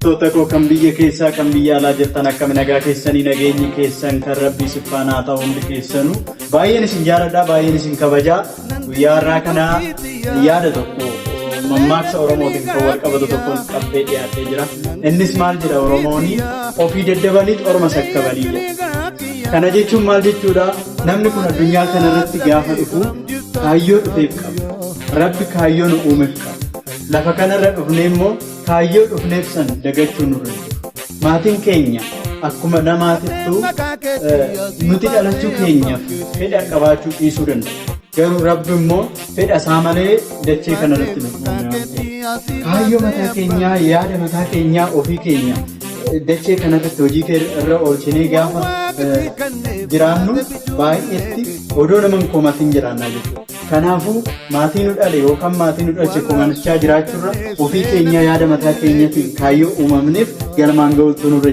Totako kan biyya keessaa kan biyya alaa jirtan akka nagaa keessanii nageenyi keessan kan Rabbii sifaanaa ta'u hundi keessanu baay'een isin jaaladha baay'een isin kabajaa guyyaa irraa kana yaada tokko mammaaksa Oromootiin kan wal qabatu tokko qabdee dhiyaatee jira innis maal jedha Oromooni ofii daddabaniit Orma sakkabanii jedha kana jechuun maal jechuudha namni kun addunyaa kana irratti gaafa dhufu kaayyoo dhufeef qaba Rabbi kaayyoo nu uumeef qaba lafa kanarra dhufnee immoo kaayyoo dhufneef san dagachuu nurra maatiin keenya akkuma namaatittuu nuti dhalachuu keenyaaf fedha qabaachuu dhiisuu danda'a garuu Rabbi immoo fedha isaa malee dachee kanarratti nu kaayyoo mataa keenyaa yaada mataa keenyaa ofii keenya dachee kanarratti hojii irra oolchinee gaafa jiraannu baay'eetti odoo naman komatiin jiraannaa jechuudha. Kanaafuu maatiin nu dhale yookaan maatiin nu dhalche komanichaa jiraachuurra ofii keenya yaada mataa keenyatiin kaayyoo uumamneef galmaan ga'uutu nurra